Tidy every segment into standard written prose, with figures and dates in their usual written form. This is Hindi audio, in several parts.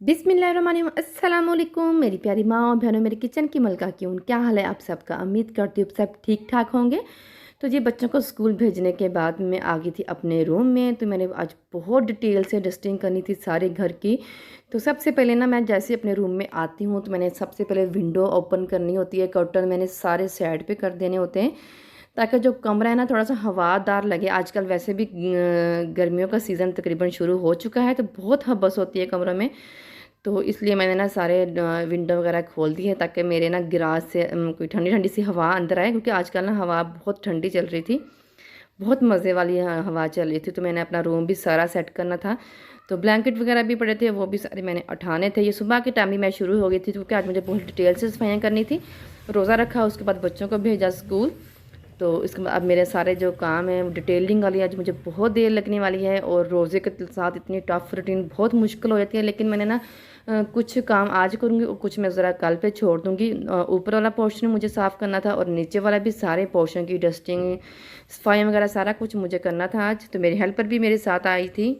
बिस्मिल्लाहिर्रहमानिर्रहीम अस्सलाम वालेकुम मेरी प्यारी माँ और बहनों, मेरे किचन की मलका क्यों, क्या हाल है आप सबका। उम्मीद करती हूँ सब ठीक ठाक होंगे। तो जी बच्चों को स्कूल भेजने के बाद मैं आ गई थी अपने रूम में। तो मैंने आज बहुत डिटेल से डस्टिंग करनी थी सारे घर की। तो सबसे पहले ना मैं जैसे अपने रूम में आती हूँ तो मैंने सबसे पहले विंडो ओपन करनी होती है, कर्टन मैंने सारे साइड पे कर देने होते हैं ताकि जो कमरा है ना थोड़ा सा हवादार लगे। आजकल वैसे भी गर्मियों का सीज़न तकरीबन शुरू हो चुका है तो बहुत हबस होती है कमरों में। तो इसलिए मैंने ना सारे विंडो वगैरह खोल दी है ताकि मेरे ना गिराज से कोई ठंडी ठंडी सी हवा अंदर आए, क्योंकि आजकल ना हवा बहुत ठंडी चल रही थी, बहुत मज़े वाली हवा चल रही थी। तो मैंने अपना रूम भी सारा सेट करना था। तो ब्लैंकेट वगैरह भी पड़े थे, वो भी सारे मैंने उठाने थे। ये सुबह के टाइम ही मैं शुरू हो गई थी क्योंकि आज मुझे बहुत डिटेल से सफाइयाँ करनी थी। रोज़ा रखा, उसके बाद बच्चों को भेजा स्कूल। तो इसके बाद अब मेरे सारे जो काम हैं डिटेलिंग वाली आज मुझे बहुत देर लगने वाली है। और रोज़े के साथ इतनी टफ रूटीन बहुत मुश्किल हो जाती है, लेकिन मैंने ना कुछ काम आज करूँगी और कुछ मैं ज़रा कल पे छोड़ दूँगी। ऊपर वाला पोर्शन मुझे साफ़ करना था और नीचे वाला भी सारे पोर्शन की डस्टिंग सफाई वगैरह सारा कुछ मुझे करना था आज। तो मेरी हेल्पर भी मेरे साथ आई थी।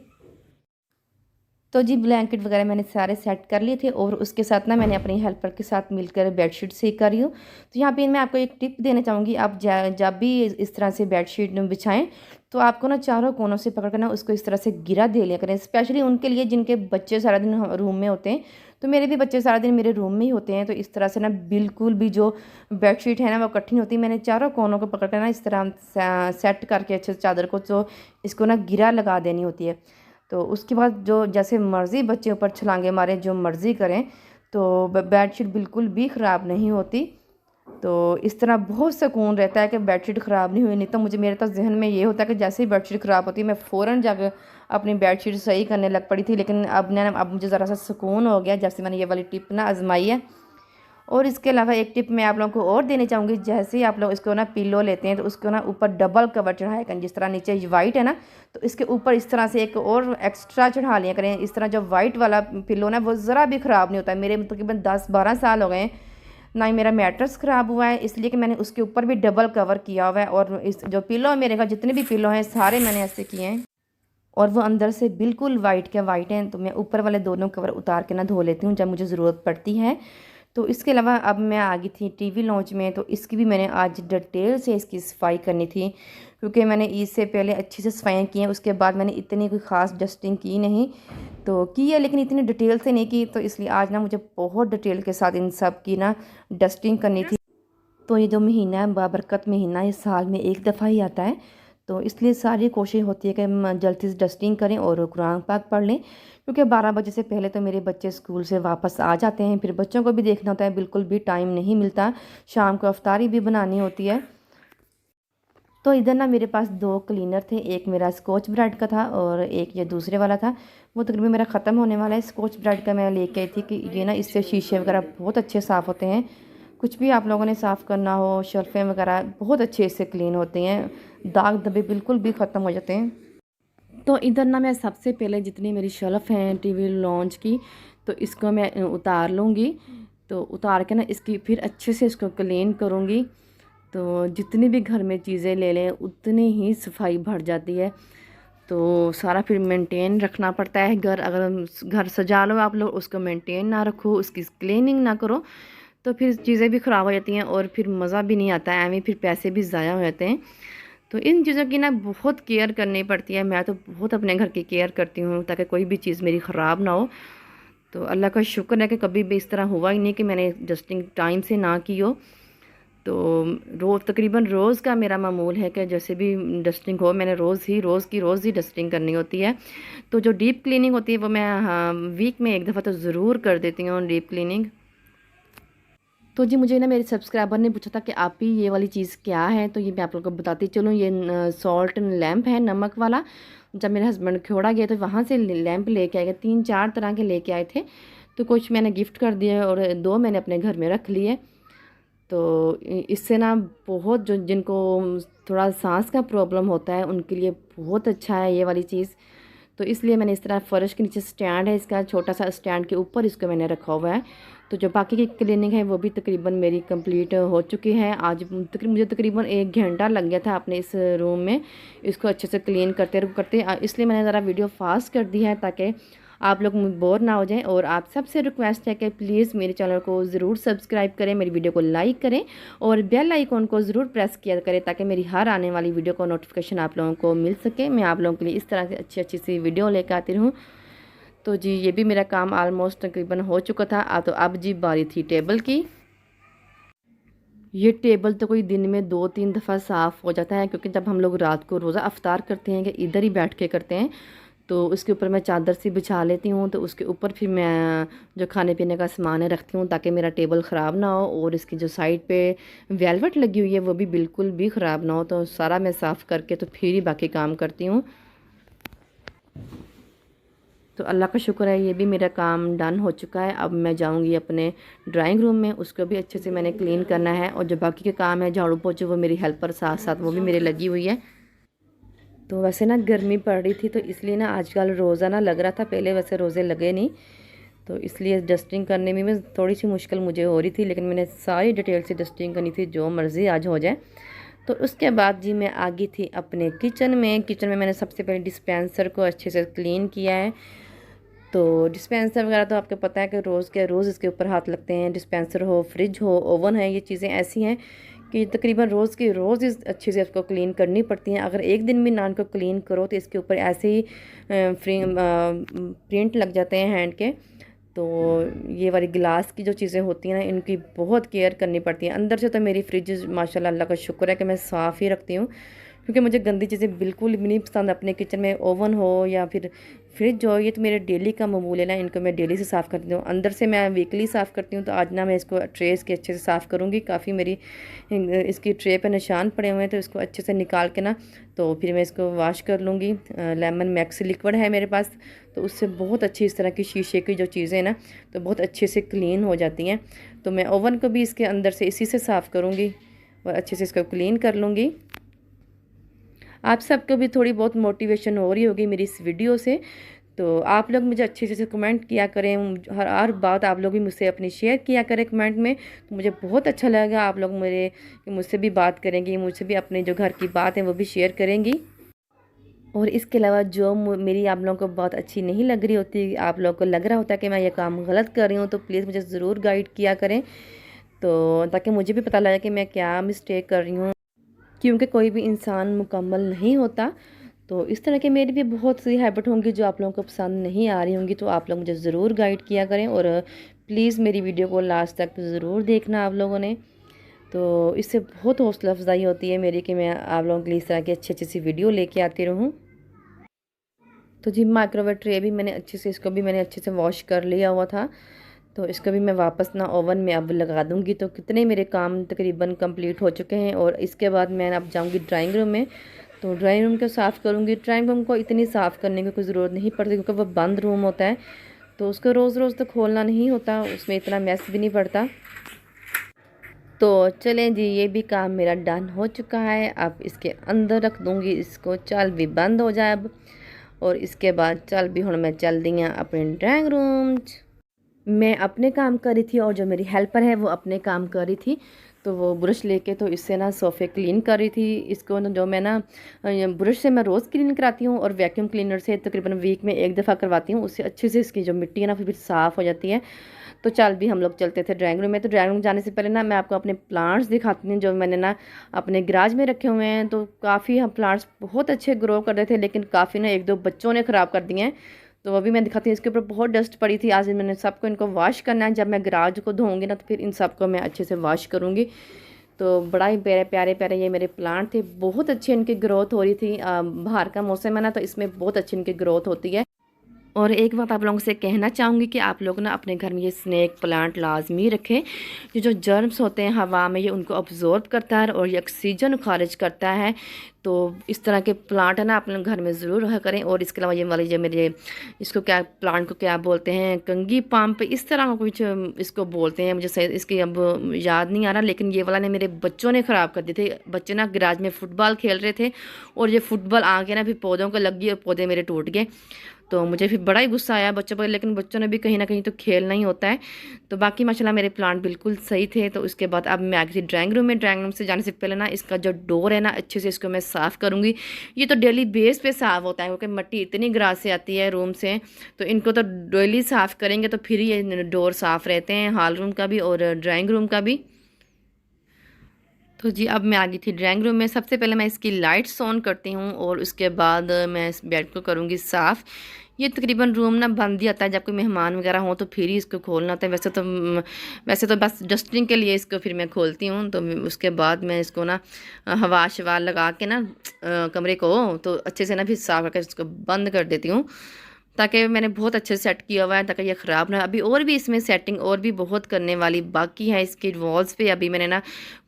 तो जी ब्लैंकेट वगैरह मैंने सारे सेट कर लिए थे और उसके साथ ना मैंने अपनी हेल्पर के साथ मिलकर बेडशीट सही कर रही हूँ। तो यहाँ पे मैं आपको एक टिप देना चाहूँगी, आप जब भी इस तरह से बेडशीट बिछाएं तो आपको ना चारों कोनों से पकड़ कर ना उसको इस तरह से गिरा दे लिया करें, स्पेशली उनके लिए जिनके बच्चे सारा दिन रूम में होते हैं। तो मेरे भी बच्चे सारा दिन मेरे रूम में ही होते हैं, तो इस तरह से ना बिल्कुल भी जो बेडशीट है ना वो कठिन होती है। मैंने चारों कोनों को पकड़ कर ना इस तरह सेट करके अच्छे से चादर को तो इसको ना गिरा लगा देनी होती है। तो उसके बाद जो जैसे मर्ज़ी बच्चे ऊपर छलांगे मारें, जो मर्ज़ी करें, तो बेडशीट बिल्कुल भी ख़राब नहीं होती। तो इस तरह बहुत सुकून रहता है कि बेडशीट ख़राब नहीं हुई। नहीं तो मुझे मेरे तो जहन में ये होता है कि जैसे ही बेडशीट ख़राब होती है मैं फ़ौरन जाकर अपनी बेडशीट सही करने लग पड़ी थी। लेकिन अब मुझे ज़रा सा सुकून हो गया जैसे मैंने ये वाली टिप ना आजमाई है। और इसके अलावा एक टिप मैं आप लोगों को और देनी चाहूँगी, जैसे ही आप लोग इसको ना पिलो लेते हैं तो उसको ना ऊपर डबल कवर चढ़ाया करें। जिस तरह नीचे वाइट है ना, तो इसके ऊपर इस तरह से एक और एक्स्ट्रा चढ़ा लिया करें। इस तरह जो वाइट वाला पिलो ना वो ज़रा भी ख़राब नहीं होता है। मेरे तकरीबन 10-12 साल हो गए हैं, ना ही मेरा मैट्रेस ख़राब हुआ है, इसलिए कि मैंने उसके ऊपर भी डबल कवर किया हुआ है। और इस जो पिलो है मेरे घर जितने भी पिलो हैं सारे मैंने ऐसे किए हैं और वो अंदर से बिल्कुल वाइट के वाइट हैं। तो मैं ऊपर वाले दोनों कवर उतार के ना धो लेती हूँ जब मुझे ज़रूरत पड़ती है। तो इसके अलावा अब मैं आ गई थी टीवी लॉन्च में, तो इसकी भी मैंने आज डिटेल से इसकी सफाई करनी थी, क्योंकि मैंने ईद से पहले अच्छी से सफाइयाँ की हैं। उसके बाद मैंने इतनी कोई ख़ास डस्टिंग की नहीं, तो की है लेकिन इतनी डिटेल से नहीं की। तो इसलिए आज ना मुझे बहुत डिटेल के साथ इन सब की ना डस्टिंग करनी थी। तो ये जो महीना है बाबरकत महीना, ये साल में एक दफ़ा ही आता है, तो इसलिए सारी कोशिश होती है कि हम जल्दी से डस्टिंग करें और कुरान पाक पढ़ लें, क्योंकि 12 बजे से पहले तो मेरे बच्चे स्कूल से वापस आ जाते हैं। फिर बच्चों को भी देखना होता है, बिल्कुल भी टाइम नहीं मिलता। शाम को अफ्तारी भी बनानी होती है। तो इधर ना मेरे पास 2 क्लीनर थे, एक मेरा स्कॉच ब्राइट का था और एक ये दूसरे वाला था। वो तकरीबन मेरा ख़त्म होने वाला है। स्कॉच ब्राइट का मैं लेके आई थी कि ये ना इससे शीशे वगैरह बहुत अच्छे साफ़ होते हैं। कुछ भी आप लोगों ने साफ़ करना हो, शेल्फ़ें वगैरह बहुत अच्छे इससे क्लीन होती हैं, दाग धब्बे बिल्कुल भी ख़त्म हो जाते हैं। तो इधर ना मैं सबसे पहले जितनी मेरी शेल्फ़ हैं टीवी लॉन्च की, तो इसको मैं उतार लूँगी। तो उतार के ना इसकी फिर अच्छे से इसको क्लीन करूँगी। तो जितनी भी घर में चीज़ें ले लें उतनी ही सफाई बढ़ जाती है। तो सारा फिर मेंटेन रखना पड़ता है घर। अगर घर सजा लो आप लोग, उसको मेंटेन ना रखो, उसकी क्लीनिंग ना करो, तो फिर चीज़ें भी ख़राब हो जाती हैं और फिर मज़ा भी नहीं आता है, एवं फिर पैसे भी ज़ाया हो जाते हैं। तो इन चीज़ों की ना बहुत केयर करनी पड़ती है। मैं तो बहुत अपने घर की केयर करती हूँ ताकि कोई भी चीज़ मेरी ख़राब ना हो। तो अल्लाह का शुक्र है कि कभी भी इस तरह हुआ ही नहीं कि मैंने डस्टिंग टाइम से ना की हो। तो तकरीबन रोज़ का मेरा मामूल है कि जैसे भी डस्टिंग हो मैंने रोज़ ही डस्टिंग करनी होती है। तो जो डीप क्लीनिंग होती है वो मैं हाँ वीक में एक दफ़ा तो ज़रूर कर देती हूँ डीप क्लीनिंग। तो जी मुझे ना मेरे सब्सक्राइबर ने पूछा था कि आप ही ये वाली चीज़ क्या है, तो ये मैं आप लोगों को बताती चलूँ। ये सॉल्ट लैम्प है, नमक वाला। जब मेरे हस्बैंड खेड़ा गए तो वहाँ से लैम्प लेके आए, 3-4 तरह के लेके आए थे। तो कुछ मैंने गिफ्ट कर दिए और 2 मैंने अपने घर में रख लिए। तो इससे ना बहुत जो जिनको थोड़ा सांस का प्रॉब्लम होता है उनके लिए बहुत अच्छा है ये वाली चीज़। तो इसलिए मैंने इस तरह फ़र्श के नीचे स्टैंड है इसका, छोटा सा स्टैंड के ऊपर इसको मैंने रखा हुआ है। तो जो बाकी की क्लीनिंग है वो भी तकरीबन मेरी कंप्लीट हो चुकी है। आज मुझे तकरीबन 1 घंटा लग गया था अपने इस रूम में इसको अच्छे से क्लीन करते इसलिए मैंने ज़रा वीडियो फास्ट कर दी है ताकि आप लोग बोर ना हो जाएं। और आप सबसे रिक्वेस्ट है कि प्लीज़ मेरे चैनल को ज़रूर सब्सक्राइब करें, मेरी वीडियो को लाइक करें और बेल आइकॉन को ज़रूर प्रेस किया करें ताकि मेरी हर आने वाली वीडियो को नोटिफिकेशन आप लोगों को मिल सके। मैं आप लोगों के लिए इस तरह से अच्छी अच्छी सी वीडियो लेकर आती रहूँ। तो जी ये भी मेरा काम ऑलमोस्ट तकरीबन हो चुका था। तो अब जी बारी थी टेबल की। ये टेबल तो कोई दिन में 2-3 दफ़ा साफ़ हो जाता है, क्योंकि जब हम लोग रात को रोज़ा अफ्तार करते हैं कि इधर ही बैठ के करते हैं, तो उसके ऊपर मैं चादर सी बिछा लेती हूँ। तो उसके ऊपर फिर मैं जो खाने पीने का सामान है रखती हूँ ताकि मेरा टेबल ख़राब ना हो। और इसकी जो साइड पे वेलवेट लगी हुई है वो भी बिल्कुल भी ख़राब ना हो। तो सारा मैं साफ़ करके तो फिर ही बाकी काम करती हूँ। तो अल्लाह का शुक्र है ये भी मेरा काम डन हो चुका है। अब मैं जाऊंगी अपने ड्राइंग रूम में, उसको भी अच्छे से मैंने क्लीन करना है। और जो बाकी के काम है झाड़ू पोछे वो मेरी हेल्पर साथ साथ वो भी मेरे लगी हुई है। तो वैसे ना गर्मी पड़ रही थी तो इसलिए ना आजकल रोज़ा ना लग रहा था, पहले वैसे रोज़े लगे नहीं, तो इसलिए डस्टिंग करने में भी थोड़ी सी मुश्किल मुझे हो रही थी। लेकिन मैंने सारी डिटेल से डस्टिंग करनी थी, जो मर्ज़ी आज हो जाए। तो उसके बाद जी मैं आ गई थी अपने किचन में। किचन में मैंने सबसे पहले डिस्पेंसर को अच्छे से क्लीन किया है। तो डिस्पेंसर वगैरह तो आपको पता है कि रोज़ के रोज़ इसके ऊपर हाथ लगते हैं। डिस्पेंसर हो, फ्रिज हो, ओवन है, ये चीज़ें ऐसी हैं कि तकरीबन रोज़ की रोज़ इस अच्छे से इसको क्लीन करनी पड़ती हैं। अगर एक दिन भी ना इनको क्लीन करो तो इसके ऊपर ऐसे ही प्रिंट लग जाते हैं हैंड के। तो ये वाली गिलास की जो चीज़ें होती हैं ना, इनकी बहुत केयर करनी पड़ती है। अंदर से तो मेरी फ्रिज माशाल्लाह अल्लाह का शुक्र है कि मैं साफ़ ही रखती हूँ, क्योंकि मुझे गंदी चीज़ें बिल्कुल भी नहीं पसंद। अपने किचन में ओवन हो या फिर फ्रिज हो, ये तो मेरे डेली का मामूल है ना, इनको मैं डेली से साफ़ करती हूँ। अंदर से मैं वीकली साफ़ करती हूँ। तो आज ना मैं इसको ट्रेस के अच्छे से साफ़ करूँगी। काफ़ी मेरी इसकी ट्रे पे निशान पड़े हुए हैं, तो इसको अच्छे से निकाल के ना तो फिर मैं इसको वॉश कर लूँगी। लेमन मैक्स लिक्विड है मेरे पास, तो उससे बहुत अच्छी इस तरह की शीशे की जो चीज़ें ना तो बहुत अच्छे से क्लीन हो जाती हैं। तो मैं ओवन को भी इसके अंदर से इसी से साफ़ करूँगी और अच्छे से इसको क्लीन कर लूँगी। आप सबको भी थोड़ी बहुत मोटिवेशन हो रही होगी मेरी इस वीडियो से। तो आप लोग मुझे अच्छे से कमेंट किया करें, हर बात आप लोग भी मुझसे अपनी शेयर किया करें कमेंट में, तो मुझे बहुत अच्छा लगेगा। आप लोग मुझसे भी बात करेंगी, मुझसे भी अपने जो घर की बात है वो भी शेयर करेंगी। और इसके अलावा जो मेरी आप लोगों को बात अच्छी नहीं लग रही होती, आप लोगों को लग रहा होता है कि मैं ये काम गलत कर रही हूँ, तो प्लीज़ मुझे ज़रूर गाइड किया करें, तो ताकि मुझे भी पता लगे कि मैं क्या मिस्टेक कर रही हूँ, क्योंकि कोई भी इंसान मुकम्मल नहीं होता। तो इस तरह की मेरी भी बहुत सी हैबिट होंगी जो आप लोगों को पसंद नहीं आ रही होंगी, तो आप लोग मुझे ज़रूर गाइड किया करें। और प्लीज़ मेरी वीडियो को लास्ट तक ज़रूर देखना आप लोगों ने। तो इससे बहुत हौसला अफजाई होती है मेरी कि मैं आप लोगों के लिए इस तरह की अच्छी अच्छी सी वीडियो लेके आती रहूँ। तो जी माइक्रोवेव ट्रे भी मैंने अच्छे से इसको भी मैंने अच्छे से वॉश कर लिया हुआ था। तो इसको भी मैं वापस ना ओवन में अब लगा दूँगी। तो कितने मेरे काम तकरीबन कंप्लीट हो चुके हैं। और इसके बाद मैं अब जाऊँगी ड्राइंग रूम में। तो ड्राइंग रूम को साफ़ करूँगी। ड्राइंग रूम को इतनी साफ़ करने की कोई ज़रूरत नहीं पड़ती, क्योंकि वह बंद रूम होता है, तो उसको रोज़ रोज़ तो खोलना नहीं होता, उसमें इतना मैस भी नहीं पड़ता। तो चलें जी, ये भी काम मेरा डन हो चुका है। अब इसके अंदर रख दूँगी इसको, चल भी बंद हो जाए अब। और इसके बाद चल भी हुण मैं चल दी हाँ अपने ड्राइंग रूम। मैं अपने काम कर रही थी और जो मेरी हेल्पर है वो अपने काम कर रही थी। तो वो ब्रश लेके तो इससे ना सोफ़े क्लीन कर रही थी। इसको ना जो मैं ना ब्रश से मैं रोज़ क्लीन कराती हूँ और वैक्यूम क्लीनर से तकरीबन वीक में एक दफ़ा करवाती हूँ। उससे अच्छे से इसकी जो मिट्टी है ना फिर साफ़ हो जाती है। तो चल भी हम लोग चलते थे ड्राइंग रूम में। तो ड्राइंग रूम जाने से पहले ना मैं आपको अपने प्लांट्स दिखाती हूँ जो मैंने ना अपने गराज में रखे हुए हैं। तो काफ़ी हम प्लांट्स बहुत अच्छे ग्रो कर रहे थे, लेकिन काफ़ी ना 1-2 बच्चों ने ख़राब कर दिए हैं। तो वो भी मैं दिखाती हूँ। इसके ऊपर बहुत डस्ट पड़ी थी। आज मैंने सबको इनको वॉश करना है। जब मैं गराज को धोऊंगी ना तो फिर इन सबको मैं अच्छे से वॉश करूँगी। तो बड़ा ही प्यारे प्यारे प्यारे ये मेरे प्लांट थे, बहुत अच्छी इनकी ग्रोथ हो रही थी। बाहर का मौसम है ना, तो इसमें बहुत अच्छी इनकी ग्रोथ होती है। और एक बात आप लोगों से कहना चाहूँगी कि आप लोग ना अपने घर में ये स्नेक प्लांट लाजमी रखें। ये जो जर्म्स होते हैं हवा में, ये उनको अब्जॉर्ब करता है और ये ऑक्सीजन खारिज करता है। तो इस तरह के प्लांट है ना अपने घर में ज़रूर रखा करें। और इसके अलावा ये वाली जो मेरे इसको क्या प्लांट को क्या बोलते हैं, कंगी पाम इस तरह का कुछ इसको बोलते हैं, मुझे सही इसकी अब याद नहीं आ रहा। लेकिन ये वाला ने मेरे बच्चों ने ख़राब कर दिए थे। बच्चे ना गराज में फ़ुटबॉल खेल रहे थे और ये फुटबॉल आके ना फिर पौधों को लग गई और पौधे मेरे टूट गए। तो मुझे फिर बड़ा ही गुस्सा आया बच्चों पर, लेकिन बच्चों ने भी कहीं ना कहीं तो खेलना ही होता है। तो बाकी माशाल्लाह मेरे प्लांट बिल्कुल सही थे। तो उसके बाद अब मैं आ गई थी ड्राइंग रूम में। ड्राइंग रूम से जाने से पहले ना इसका जो डोर है ना अच्छे से इसको मैं साफ़ करूँगी। ये तो डेली बेस पे साफ़ होता है क्योंकि मिट्टी इतनी ग्रास से आती है रूम से, तो इनको तो डेली साफ़ करेंगे तो फिर ये डोर साफ़ रहते हैं, हॉल रूम का भी और ड्राइंग रूम का भी। तो जी अब मैं आ गई थी ड्राइंग रूम में। सबसे पहले मैं इसकी लाइट्स ऑन करती हूँ और उसके बाद मैं इस बेड को करूँगी साफ़। ये तकरीबन रूम ना बंद ही आता है, जब कोई मेहमान वगैरह हो तो फिर ही इसको खोलना होता है। वैसे तो बस डस्टिंग के लिए इसको फिर मैं खोलती हूँ। तो उसके बाद मैं इसको ना हवा शवा लगा के ना कमरे को तो अच्छे से ना फिर साफ़ करके इसको बंद कर देती हूँ, ताकि मैंने बहुत अच्छे से सेट किया हुआ है ताकि ये ख़राब ना। अभी और भी इसमें सेटिंग और भी बहुत करने वाली बाकी है। इसकी वॉल्स पे अभी मैंने ना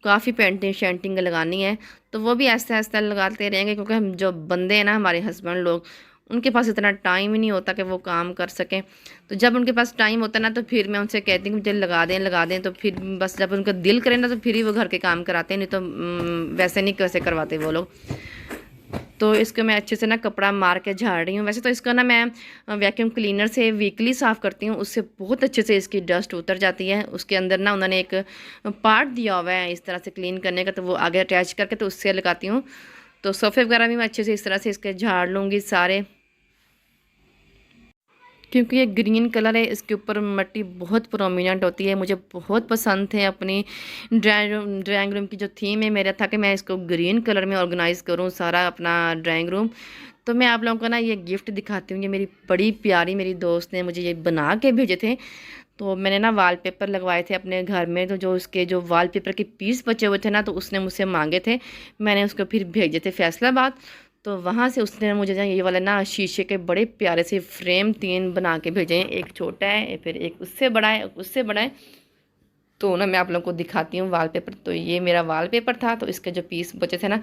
काफ़ी पेंटिंग शेंटिंग लगानी है, तो वो भी ऐसा ऐसा लगाते रहेंगे क्योंकि हम जो बंदे हैं ना हमारे हस्बैंड लोग, उनके पास इतना टाइम ही नहीं होता कि वो काम कर सकें। तो जब उनके पास टाइम होता है ना तो फिर मैं उनसे कहती हूँ मुझे लगा दें, तो फिर बस जब उनका दिल करे ना तो फिर ही वो घर के काम कराते हैं, नहीं तो वैसे नहीं कैसे करवाते वो लोग। तो इसको मैं अच्छे से ना कपड़ा मार के झाड़ रही हूँ। वैसे तो इसको ना मैं वैक्यूम क्लीनर से वीकली साफ़ करती हूँ, उससे बहुत अच्छे से इसकी डस्ट उतर जाती है। उसके अंदर ना उन्होंने एक पार्ट दिया हुआ है इस तरह से क्लीन करने का, तो वो आगे अटैच करके तो उससे लगाती हूँ। तो सोफ़े वगैरह भी मैं अच्छे से इस तरह से इसके झाड़ लूँगी सारे, क्योंकि ये ग्रीन कलर है इसके ऊपर मिट्टी बहुत प्रोमिनेंट होती है। मुझे बहुत पसंद थे अपनी ड्राइंग रूम की जो थीम है, मेरा था कि मैं इसको ग्रीन कलर में ऑर्गेनाइज़ करूँ सारा अपना ड्राइंग रूम। तो मैं आप लोगों को ना ये गिफ्ट दिखाती हूँ। ये मेरी बड़ी प्यारी मेरी दोस्त ने मुझे ये बना के भेजे थे। तो मैंने ना वॉलपेपर लगवाए थे अपने घर में, तो जो उसके जो वॉलपेपर के पीस बचे हुए थे ना तो उसने मुझसे मांगे थे, मैंने उसको फिर भेजे थे फैसलाबाद। तो वहाँ से उसने मुझे ना ये वाला ना शीशे के बड़े प्यारे से फ्रेम 3 बना के भेजे हैं। एक छोटा है, फिर एक उससे बड़ा है, उससे बड़ा है। तो ना मैं आप लोगों को दिखाती हूँ वॉलपेपर। तो ये मेरा वॉलपेपर था, तो इसके जो पीस बचे थे ना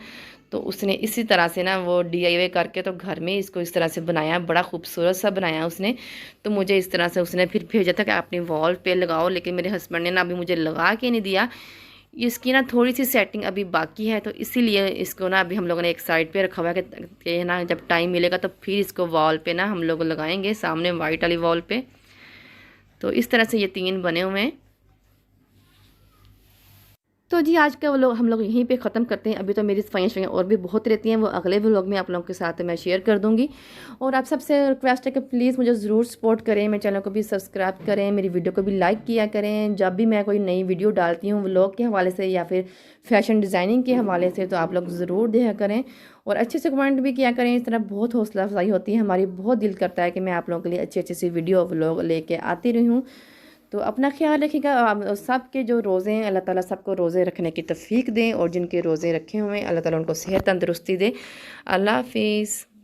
तो उसने इसी तरह से ना वो DIY करके तो घर में इसको इस तरह से बनाया, बड़ा खूबसूरत सा बनाया उसने। तो मुझे इस तरह से उसने फिर भेजा था कि अपनी वॉल पे लगाओ, लेकिन मेरे हस्बैंड ने ना अभी मुझे लगा के नहीं दिया। इसकी ना थोड़ी सी सेटिंग अभी बाकी है, तो इसीलिए इसको ना अभी हम लोगों ने एक साइड पे रखा हुआ है कि ना जब टाइम मिलेगा तो फिर इसको वॉल पे ना हम लोग लगाएंगे, सामने वाइट वाली वॉल पे। तो इस तरह से ये 3 बने हुए हैं। तो जी आज का व्लॉग हम लोग यहीं पे ख़त्म करते हैं। अभी तो मेरी सफाइयाँ और भी बहुत रहती हैं, वो अगले व्लॉग में आप लोगों के साथ मैं शेयर कर दूँगी। और आप सबसे रिक्वेस्ट है कि प्लीज़ मुझे ज़रूर सपोर्ट करें, मेरे चैनल को भी सब्सक्राइब करें, मेरी वीडियो को भी लाइक किया करें। जब भी मैं कोई नई वीडियो डालती हूँ व्लॉग के हवाले से या फिर फैशन डिज़ाइनिंग के हवाले से, तो आप लोग ज़रूर देखा करें और अच्छे से कमेंट भी किया करें। इस तरह बहुत हौसला अफजाई होती है हमारी, बहुत दिल करता है कि मैं आप लोगों के लिए अच्छी अच्छी सी वीडियो व्लॉग लेके आती रही हूँ। तो अपना ख्याल रखिएगा। सब के जो रोज़े हैं अल्लाह ताला सबको रोज़े रखने की तौफीक दें, और जिनके रोज़े रखे हुए हैं अल्लाह ताला उनको सेहत तंदुरुस्ती दे। अल्लाह हाफिज़।